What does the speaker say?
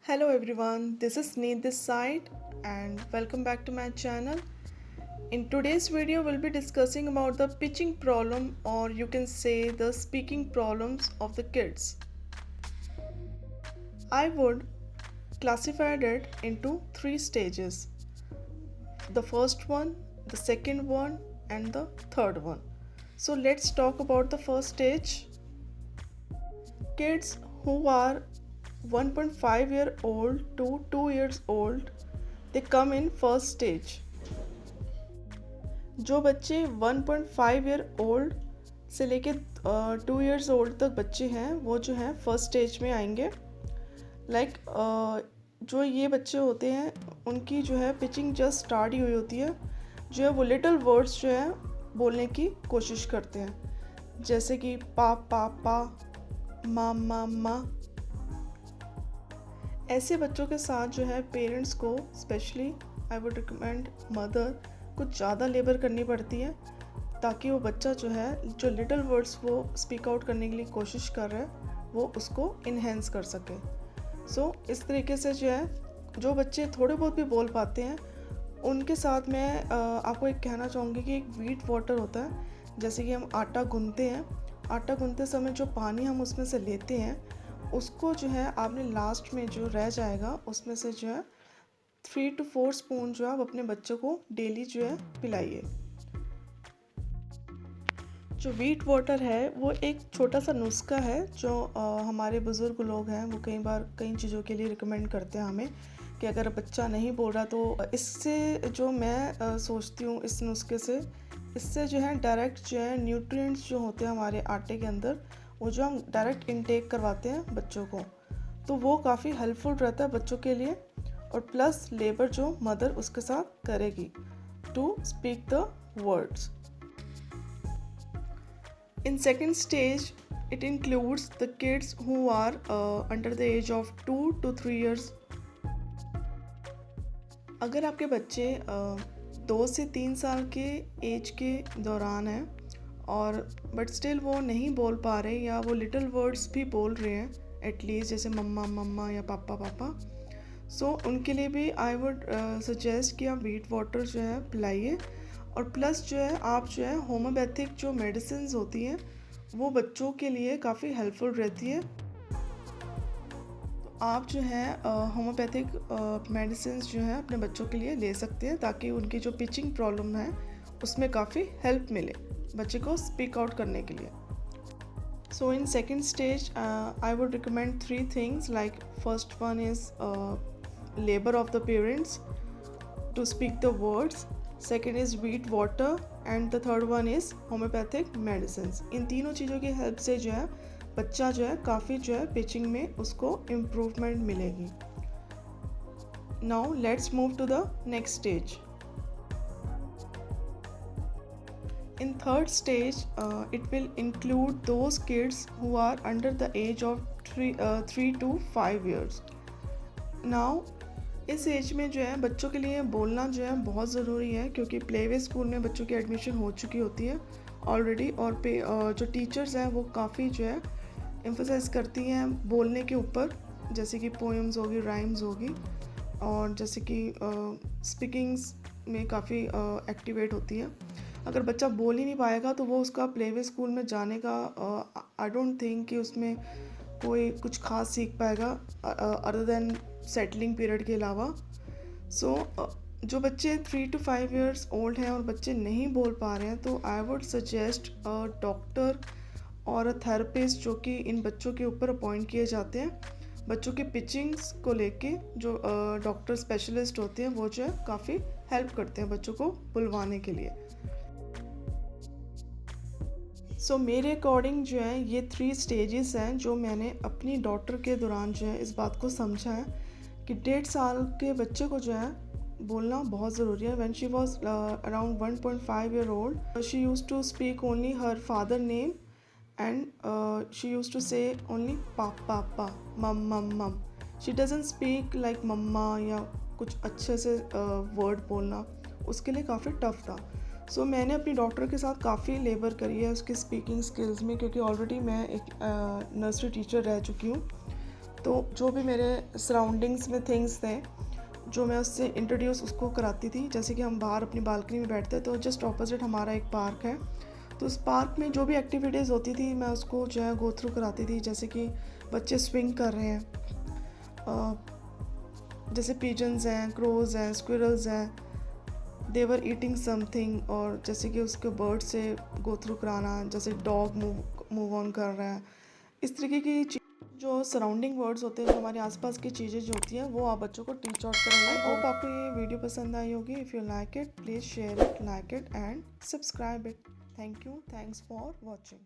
Hello everyone, this is Neet this side and welcome back to my channel. In today's video, we'll be discussing about the pitching problem, or you can say the speaking problems of the kids. I would classify it into three stages. The first one, the second one and the third one. So let's talk about the first stage. Kids who are 1.5 year old to 2 years old, they come in first stage. जो बच्चे 1.5 year old से लेके 2 years old तक बच्चे हैं वो जो हैं फर्स्ट स्टेज में आएंगे. जो ये बच्चे होते हैं उनकी जो है पिचिंग जस्ट स्टार्ट ही हुई होती है. जो है वो लिटिल वर्ड्स जो है बोलने की कोशिश करते हैं, जैसे कि पा पा पा, मा मा मा. ऐसे बच्चों के साथ जो है पेरेंट्स को, specially I would recommend mother, कुछ ज़्यादा लेबर करनी पड़ती है ताकि वो बच्चा जो है जो लिटिल वर्ड्स वो स्पीक आउट करने के लिए कोशिश कर रहा है वो उसको इन्हेंस कर सके. सो इस तरीके से जो है जो बच्चे थोड़े बहुत भी बोल पाते हैं उनके साथ मैं आपको एक कहना चाहूँगी कि एक व्हीट वाटर होता है. जैसे कि हम आटा गूंथते हैं, आटा गूंथते समय जो पानी हम उसमें से लेते हैं उसको जो है आपने लास्ट में जो रह जाएगा उसमें से जो है 3 to 4 स्पून जो है आप अपने बच्चों को डेली जो है पिलाइए. जो व्हीट वाटर है वो एक छोटा सा नुस्खा है जो हमारे बुज़ुर्ग लोग हैं वो कई बार कई चीज़ों के लिए रिकमेंड करते हैं हमें कि अगर बच्चा नहीं बोल रहा तो इससे जो मैं सोचती हूँ इस नुस्खे से, इससे जो है डायरेक्ट जो है न्यूट्रिएंट्स जो होते हैं हमारे आटे के अंदर वो जो हम डायरेक्ट इनटेक करवाते हैं बच्चों को, तो वो काफ़ी हेल्पफुल रहता है बच्चों के लिए. और प्लस लेबर जो मदर उसके साथ करेगी to speak the words. In second stage it includes the kids who are under the age of 2 to 3 years. अगर आपके बच्चे 2 से 3 साल के एज के दौरान हैं और बट स्टिल वो नहीं बोल पा रहे या वो लिटिल वर्ड्स भी बोल रहे हैं एटलीस्ट, जैसे मम्मा मम्मा या पापा पापा, सो उनके लिए भी आई वुड सजेस्ट कि आप व्हीट वाटर जो है पिलाइए. और प्लस जो है आप जो है होम्योपैथिक जो मेडिसिन होती हैं वो बच्चों के लिए काफ़ी हेल्पफुल रहती है. तो आप जो है होम्योपैथिक मेडिसिन जो है अपने बच्चों के लिए ले सकते हैं ताकि उनकी जो पिचिंग प्रॉब्लम है उसमें काफ़ी हेल्प मिले बच्चे को स्पीक आउट करने के लिए. So in second stage, I would recommend 3 things. Like first one is labor of the parents to speak the words. Second is wheat water and the third one is homeopathic medicines. इन तीनों चीज़ों की help से जो है बच्चा जो है काफ़ी जो है पिचिंग में उसको इम्प्रूवमेंट मिलेगी. Now let's move to the next stage. In third stage, it will include those kids who are under the age of 3 to 5 years. Now, इस एज में जो है बच्चों के लिए बोलना जो है बहुत ज़रूरी है क्योंकि प्ले वे स्कूल में बच्चों की एडमिशन हो चुकी होती है ऑलरेडी. और जो टीचर्स हैं वो काफ़ी जो है एम्फसाइज करती हैं बोलने के ऊपर, जैसे कि पोएम्स होगी, राइम्स होगी, और जैसे कि स्पीकिंग्स में काफ़ी एक्टिवेट होती है. अगर बच्चा बोल ही नहीं पाएगा तो वो उसका प्ले वे स्कूल में जाने का आई डोंट थिंक कि उसमें कोई कुछ खास सीख पाएगा अदर देन सेटलिंग पीरियड के अलावा. सो जो बच्चे 3 to 5 years ओल्ड हैं और बच्चे नहीं बोल पा रहे हैं तो I would suggest a doctor और अ थेरेपिस्ट जो कि इन बच्चों के ऊपर अपॉइंट किए जाते हैं. बच्चों की पिचिंग्स को लेके जो डॉक्टर स्पेशलिस्ट होते हैं वो जो है काफ़ी हेल्प करते हैं बच्चों को बुलवाने के लिए. सो मेरे अकॉर्डिंग जो है ये 3 स्टेजेस हैं जो मैंने अपनी डॉटर के दौरान जो है इस बात को समझा है कि 1.5 साल के बच्चे को जो है बोलना बहुत ज़रूरी है. When she was around 1.5 year old, she used to speak only her father name and she used to say only papa papa, mum mum mum. She doesn't speak like mamma या कुछ अच्छे से वर्ड बोलना उसके लिए काफ़ी tough था. सो मैंने अपनी डॉक्टर के साथ काफ़ी लेबर करी है उसके स्पीकिंग स्किल्स में क्योंकि ऑलरेडी मैं एक नर्सरी टीचर रह चुकी हूँ. तो जो भी मेरे सराउंडिंग्स में थिंग्स थे जो मैं उससे इंट्रोड्यूस उसको कराती थी। जैसे कि हम बाहर अपनी बालकनी में बैठते तो जस्ट ऑपोजिट हमारा एक पार्क है, तो उस पार्क में जो भी एक्टिविटीज़ होती थी मैं उसको जो है गो थ्रू कराती थी। जैसे कि बच्चे स्विंग कर रहे हैं, जैसे पिजन्स हैं, क्रोज हैं, स्क्विरल्स हैं, देवर ईटिंग समथिंग, और जैसे कि उसके बर्ड से गो थ्रू कराना, जैसे डॉग मूव ऑन कर रहा है। इस तरीके की जो सराउंडिंग वर्ड्स होते हैं, जो हमारे आसपास की चीज़ें जो होती हैं, वो आप बच्चों को टीच आउट करेंगे। आई होप आपको ये वीडियो पसंद आई होगी। If you like it please share it, like it and subscribe it. Thank you, thanks for watching.